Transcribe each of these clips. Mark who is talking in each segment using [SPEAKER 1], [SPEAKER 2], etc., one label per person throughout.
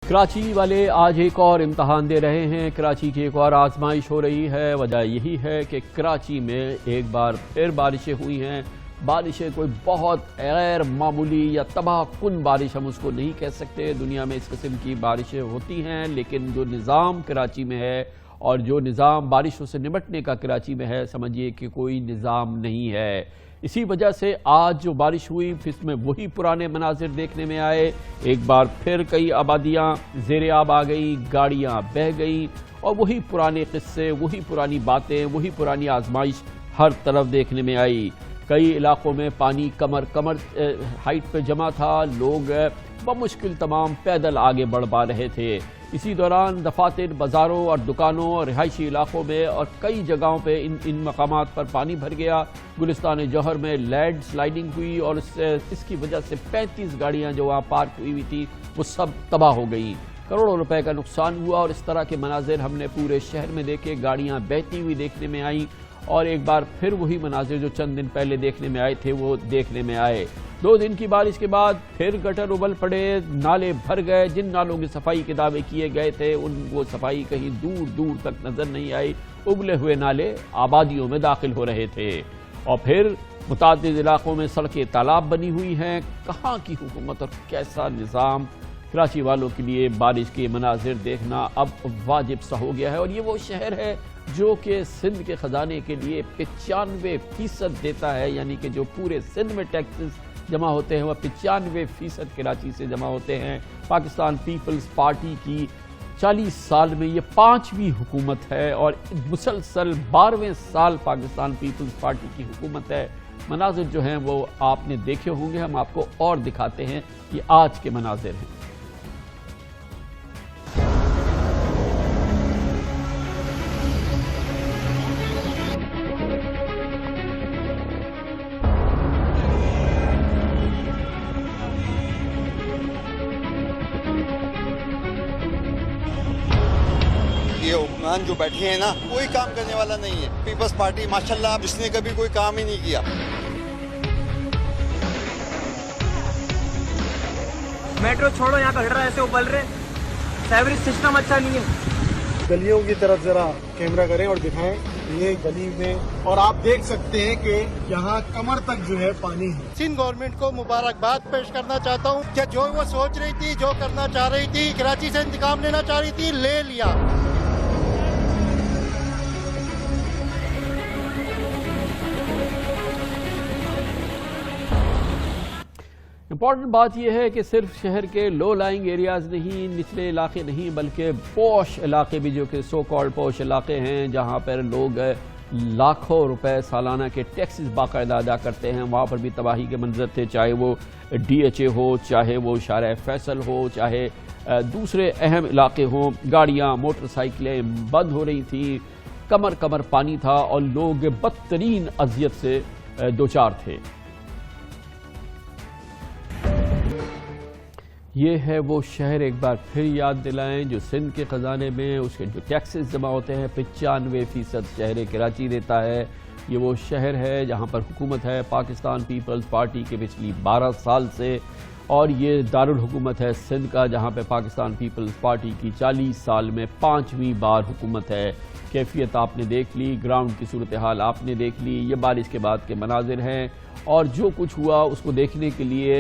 [SPEAKER 1] کراچی والے آج ایک اور امتحان دے رہے ہیں۔ کراچی کی ایک اور آزمائش ہو رہی ہے۔ وجہ یہی ہے کہ کراچی میں ایک بار پھر بارشیں ہوئی ہیں۔ بارشیں کوئی بہت غیر معمولی یا تباہ کن بارش ہم اس کو نہیں کہہ سکتے۔ دنیا میں اس قسم کی بارشیں ہوتی ہیں، لیکن جو نظام کراچی میں ہے اور جو نظام بارشوں سے نمٹنے کا کراچی میں ہے، سمجھیے کہ کوئی نظام نہیں ہے۔ اسی وجہ سے آج جو بارش ہوئی اس میں وہی پرانے مناظر دیکھنے میں آئے۔ ایک بار پھر کئی آبادیاں زیر آب آ گئی، گاڑیاں بہہ گئیں، اور وہی پرانے قصے، وہی پرانی باتیں، وہی پرانی آزمائش ہر طرف دیکھنے میں آئی۔ کئی علاقوں میں پانی کمر ہائٹ پہ جمع تھا، لوگ بمشکل تمام پیدل آگے بڑھ پا رہے تھے۔ اسی دوران دفاتر، بازاروں اور دکانوں اور رہائشی علاقوں میں اور کئی جگہوں پہ ان مقامات پر پانی بھر گیا۔ گلستان جوہر میں لینڈ سلائیڈنگ ہوئی اور اس کی وجہ سے 35 گاڑیاں جو وہاں پارک ہوئی ہوئی تھی وہ سب تباہ ہو گئیں۔ کروڑوں روپے کا نقصان ہوا، اور اس طرح کے مناظر ہم نے پورے شہر میں دیکھے۔ گاڑیاں بہتی ہوئی دیکھنے میں آئیں، اور ایک بار پھر وہی مناظر جو چند دن پہلے دیکھنے میں آئے تھے وہ دیکھنے میں آئے۔ 2 دن کی بارش کے بعد پھر گٹر ابل پڑے، نالے بھر گئے۔ جن نالوں کی صفائی کے دعوے کیے گئے تھے وہ صفائی کہیں دور دور تک نظر نہیں آئی۔ ابلے ہوئے نالے آبادیوں میں داخل ہو رہے تھے، اور پھر متعدد علاقوں میں سڑکیں تالاب بنی ہوئی ہیں۔ کہاں کی حکومت اور کیسا نظام! کراچی والوں کے لیے بارش کے مناظر دیکھنا اب واجب سا ہو گیا ہے، اور یہ وہ شہر ہے جو کہ سندھ کے خزانے کے لیے 95% دیتا ہے، یعنی کہ جو پورے سندھ میں ٹیکسز جمع ہوتے ہیں وہ 95% کراچی سے جمع ہوتے ہیں۔ پاکستان پیپلز پارٹی کی 40 سال میں یہ 5ویں حکومت ہے، اور مسلسل 12ویں سال پاکستان پیپلز پارٹی کی حکومت ہے۔ مناظر جو ہیں وہ آپ نے دیکھے ہوں گے، ہم آپ کو اور دکھاتے ہیں۔ یہ آج کے مناظر ہیں۔
[SPEAKER 2] یہ حکمران جو بیٹھے ہیں نا، کوئی کام کرنے والا نہیں ہے۔ پیپلز پارٹی ماشاءاللہ جس نے کبھی کوئی کام ہی نہیں کیا۔
[SPEAKER 3] میٹرو چھوڑو، یہاں پہ ہٹ رہا ہے، ایسے ابل رہے، سیوریج سسٹم اچھا نہیں ہے۔
[SPEAKER 4] گلیوں کی طرف ذرا کیمرہ کریں اور دکھائیں۔ یہ گلی میں، اور آپ دیکھ سکتے ہیں کہ یہاں کمر تک جو ہے پانی ہے۔
[SPEAKER 5] سندھ گورنمنٹ کو مبارکباد پیش کرنا چاہتا ہوں کہ جو وہ سوچ رہی تھی، جو کرنا چاہ رہی تھی، کراچی سے انتقام لینا چاہ رہی تھی، لے لیا۔
[SPEAKER 1] امپورٹنٹ بات یہ ہے کہ صرف شہر کے لو لائنگ ایریاز نہیں، نچلے علاقے نہیں، بلکہ پوش علاقے بھی، جو کہ سو کالڈ پوش علاقے ہیں، جہاں پر لوگ لاکھوں روپے سالانہ کے ٹیکسز باقاعدہ ادا کرتے ہیں، وہاں پر بھی تباہی کے منظر تھے۔ چاہے وہ DHA ہو، چاہے وہ شارع فیصل ہو، چاہے دوسرے اہم علاقے ہوں، گاڑیاں، موٹر سائیکلیں بند ہو رہی تھیں، کمر پانی تھا، اور لوگ بدترین اذیت سے دوچار تھے۔ یہ ہے وہ شہر، ایک بار پھر یاد دلائیں، جو سندھ کے خزانے میں اس کے جو ٹیکسز جمع ہوتے ہیں 95% شہر کراچی دیتا ہے۔ یہ وہ شہر ہے جہاں پر حکومت ہے پاکستان پیپلز پارٹی کے پچھلی 12 سال سے، اور یہ دارالحکومت ہے سندھ کا، جہاں پہ پاکستان پیپلز پارٹی کی 40 سال میں 5ویں بار حکومت ہے۔ کیفیت آپ نے دیکھ لی، گراؤنڈ کی صورتحال آپ نے دیکھ لی، یہ بارش کے بعد کے مناظر ہیں، اور جو کچھ ہوا اس کو دیکھنے کے لیے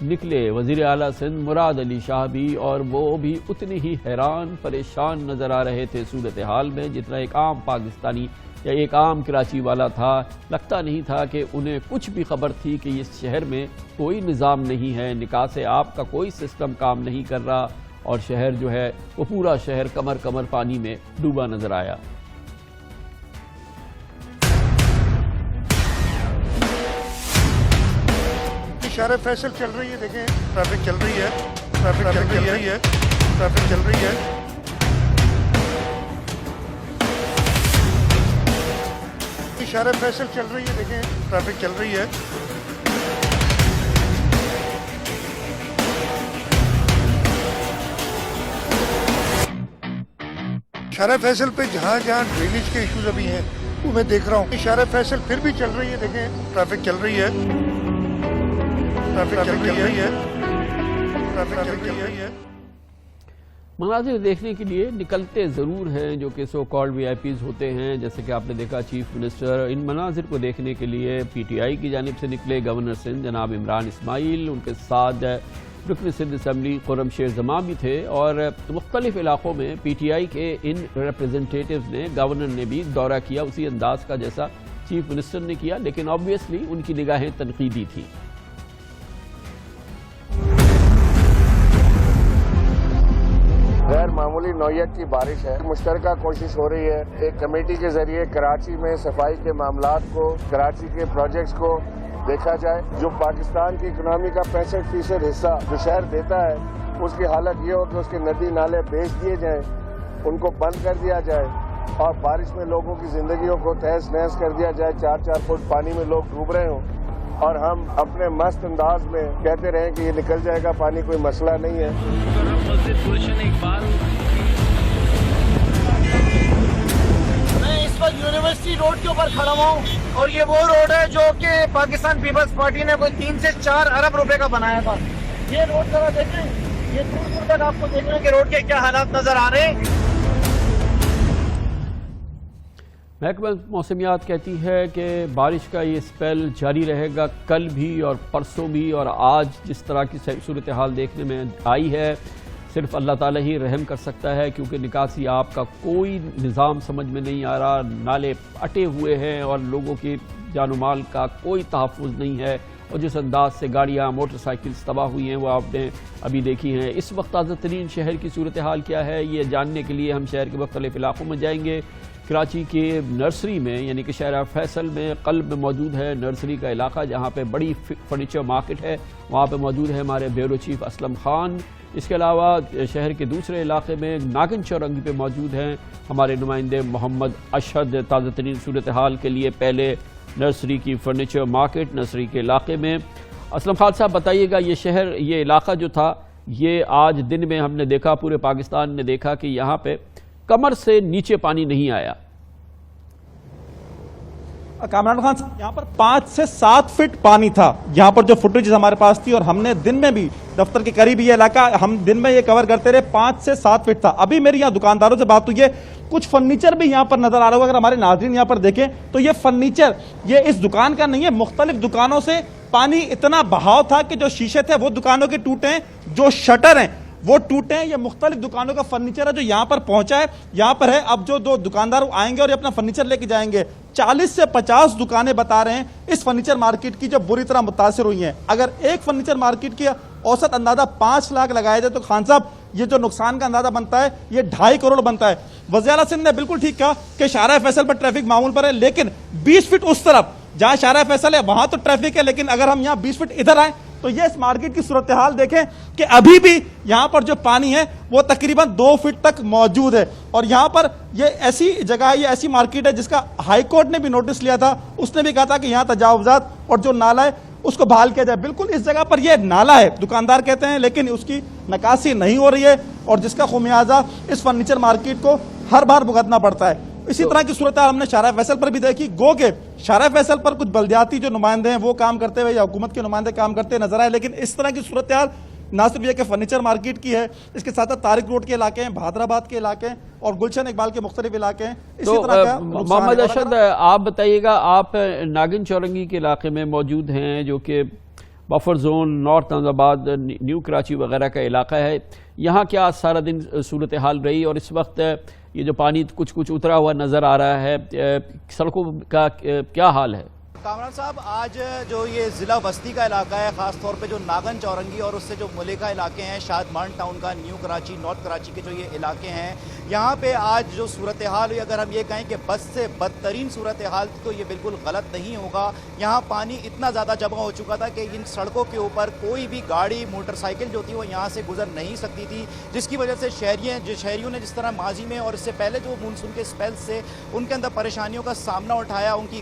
[SPEAKER 1] نکلے وزیر اعلیٰ سندھ مراد علی شاہ بھی، اور وہ بھی اتنے ہی حیران پریشان نظر آ رہے تھے صورتحال میں جتنا ایک عام پاکستانی یا ایک عام کراچی والا تھا۔ لگتا نہیں تھا کہ انہیں کچھ بھی خبر تھی کہ اس شہر میں کوئی نظام نہیں ہے، نکاس آب کا کوئی سسٹم کام نہیں کر رہا، اور شہر جو ہے وہ پورا شہر کمر پانی میں ڈوبا نظر آیا۔
[SPEAKER 5] شارع فیصل چل رہی ہے، دیکھیں ٹریفک چل رہی ہے، ٹریفک چل رہی ہے، ٹریفک چل رہی ہے۔ شارع فیصل چل رہی ہے، دیکھیں ٹریفک چل رہی ہے۔ شارع فیصل پہ جہاں ڈرینیج کے ایشوز ابھی ہیں وہ میں دیکھ رہا ہوں۔ شارع فیصل پھر بھی چل رہی ہے، دیکھیں ٹریفک چل رہی ہے، ٹریفک چل رہی ہے۔
[SPEAKER 1] مناظر دیکھنے کے لیے نکلتے ضرور ہیں جو کہ so called we I Ps ہوتے ہیں، جیسے کہ آپ نے دیکھا چیف منسٹر ان مناظر کو دیکھنے کے لیے پی ٹی آئی کی جانب سے نکلے، گورنر سندھ جناب عمران اسماعیل، ان کے ساتھ رکن سندھ اسمبلی خرم شیر زمان بھی تھے، اور مختلف علاقوں میں پی ٹی آئی کے ان ریپرزنٹیٹیوز نے، گورنر نے بھی دورہ کیا اسی انداز کا جیسا چیف منسٹر نے کیا، لیکن آبویسلی ان کی نگاہیں تنقیدی تھیں۔
[SPEAKER 6] غیر معمولی نوعیت کی بارش ہے، مشترکہ کوشش ہو رہی ہے ایک کمیٹی کے ذریعے کراچی میں صفائی کے معاملات کو، کراچی کے پروجیکٹس کو دیکھا جائے۔ جو پاکستان کی اکنامی کا 65% حصہ جو شہر دیتا ہے، اس کی حالت یہ ہو کہ اس کے ندی نالے بیچ دیے جائیں، ان کو بند کر دیا جائے، اور بارش میں لوگوں کی زندگیوں کو تہس نہس کر دیا جائے، 4-4 فٹ پانی میں لوگ ڈوب رہے ہوں، اور ہم اپنے مست انداز میں کہتے رہیں کہ یہ نکل جائے گا پانی، کوئی مسئلہ نہیں ہے۔
[SPEAKER 3] میں اس وقت یونیورسٹی روڈ کے اوپر کھڑا ہوں، اور یہ وہ روڈ ہے جو کہ پاکستان پیپلز پارٹی نے کوئی 3 سے 4 ارب روپے کا بنایا تھا۔ یہ روڈ ذرا دیکھیں، یہ دور دور تک آپ کو دیکھیں کہ روڈ کے کیا حالات نظر آ رہے ہیں۔
[SPEAKER 1] محکمہ موسمیات کہتی ہے کہ بارش کا یہ سپیل جاری رہے گا کل بھی اور پرسوں بھی، اور آج جس طرح کی صورتحال دیکھنے میں آئی ہے صرف اللہ تعالیٰ ہی رحم کر سکتا ہے، کیونکہ نکاسی آب کا کوئی نظام سمجھ میں نہیں آ رہا، نالے اٹے ہوئے ہیں اور لوگوں کی جان و مال کا کوئی تحفظ نہیں ہے، اور جس انداز سے گاڑیاں موٹر سائیکلز تباہ ہوئی ہیں وہ آپ نے ابھی دیکھی ہیں۔ اس وقت تازہ ترین شہر کی صورتحال کیا ہے یہ جاننے کے لیے ہم شہر کے مختلف علاقوں میں جائیں گے۔ کراچی کے نرسری میں یعنی کہ شارع فیصل میں قلب میں موجود ہے نرسری کا علاقہ، جہاں پہ بڑی فرنیچر مارکیٹ ہے، وہاں پہ موجود ہے ہمارے بیورو چیف اسلم خان۔ اس کے علاوہ شہر کے دوسرے علاقے میں ناگن چورنگی پہ موجود ہیں ہمارے نمائندے محمد اشہد۔ تازہ ترین صورتحال کے لیے پہلے نرسری کی فرنیچر مارکیٹ نرسری کے علاقے میں۔ اسلم خان صاحب بتائیے گا، یہ شہر، یہ علاقہ جو تھا، یہ آج دن میں ہم نے دیکھا، پورے پاکستان نے دیکھا کہ یہاں پہ کمر سے نیچے پانی نہیں آیا۔
[SPEAKER 7] کامران خان صاحب، یہاں پر 5 سے 7 فٹ پانی تھا، یہاں پر جو فوٹیج ہمارے پاس تھی، اور ہم نے دن میں بھی دفتر کے قریب یہ علاقہ ہم دن میں یہ کور کرتے رہے، 5 سے 7 فٹ تھا۔ ابھی میری یہاں دکانداروں سے بات ہوئی ہے، کچھ فرنیچر بھی یہاں پر نظر آ رہا ہوگا، اگر ہمارے ناظرین یہاں پر دیکھیں تو یہ فرنیچر یہ اس دکان کا نہیں ہے، مختلف دکانوں سے پانی اتنا بہاؤ تھا کہ جو شیشے تھے وہ دکانوں کے ٹوٹے ہیں، جو شٹر ہیں وہ ٹوٹے ہیں، یہ مختلف دکانوں کا فرنیچر ہے جو یہاں پر پہنچا ہے، یہاں پر ہے۔ اب جو 2 دکاندار آئیں گے اور یہ اپنا فرنیچر لے کے جائیں گے، 40 سے 50 دکانیں بتا رہے ہیں اس فرنیچر مارکیٹ کی جو بری طرح متاثر ہوئی ہیں۔ اگر ایک فرنیچر مارکیٹ کی اوسط اندازہ 5 لاکھ لگایا جائے تو خان صاحب یہ جو نقصان کا اندازہ بنتا ہے یہ 2.5 کروڑ بنتا ہے۔ وزیر اعلیٰ سندھ نے بالکل ٹھیک کہا کہ شارع فیصل پر ٹریفک معمول پر ہے، لیکن 20 فٹ اس طرف جہاں شارع فیصل ہے وہاں تو ٹریفک ہے، لیکن اگر ہم یہاں 20 فٹ ادھر آئیں تو یہ اس مارکیٹ کی صورتحال دیکھیں کہ ابھی بھی یہاں پر جو پانی ہے وہ تقریباً 2 فٹ تک موجود ہے، اور یہاں پر یہ ایسی جگہ ہے، یہ ایسی مارکیٹ ہے جس کا ہائی کورٹ نے بھی نوٹس لیا تھا، اس نے بھی کہا تھا کہ یہاں تجاوزات اور جو نالا ہے اس کو بحال کیا جائے۔ بالکل اس جگہ پر یہ نالا ہے دکاندار کہتے ہیں، لیکن اس کی نکاسی نہیں ہو رہی ہے، اور جس کا خمیازہ اس فرنیچر مارکیٹ کو ہر بار بھگتنا پڑتا ہے۔ اسی طرح کی صورتحال ہم نے شارع فیصل پر بھی دیکھی، گو کہ شارع فیصل پر کچھ بلدیاتی جو نمائندے ہیں وہ کام کرتے ہوئے یا حکومت کے نمائندے کام کرتے نظر آئے، لیکن اس طرح کی صورتحال نہ صرف یہ کہ فرنیچر مارکیٹ کی ہے، اس کے ساتھ طارق روڈ کے علاقے ہیں، بہادر آباد کے علاقے ہیں، اور گلشن اقبال کے مختلف علاقے ہیں۔ اسی طرح کا
[SPEAKER 1] محمد اشہد، آپ بتائیے گا، آپ ناگن چورنگی کے علاقے میں موجود ہیں جو کہ بفر زون، نارتھ ناظر آباد، نیو کراچی وغیرہ کا علاقہ ہے، یہاں کیا سارا دن صورتحال رہی، اور اس وقت یہ جو پانی کچھ اترا ہوا نظر آ رہا ہے، سڑکوں کا کیا حال ہے؟
[SPEAKER 8] کامران صاحب، آج جو یہ ضلع بستی کا علاقہ ہے، خاص طور پہ جو ناگن چورنگی اور اس سے جو ملیکہ علاقے ہیں، شادمان ٹاؤن کا، نیو کراچی، نارتھ کراچی کے جو یہ علاقے ہیں، یہاں پہ آج جو صورتحال ہوئی، اگر ہم یہ کہیں کہ بس سے بدترین صورتحال تھی تو یہ بالکل غلط نہیں ہوگا۔ یہاں پانی اتنا زیادہ جمع ہو چکا تھا کہ ان سڑکوں کے اوپر کوئی بھی گاڑی، موٹر سائیکل جو تھی وہ یہاں سے گزر نہیں سکتی تھی، جس کی وجہ سے شہریوں نے جس طرح ماضی میں اور اس سے پہلے جو مونسون کے اسپیل سے ان کے اندر پریشانیوں کا سامنا اٹھایا، ان کی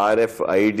[SPEAKER 9] RFID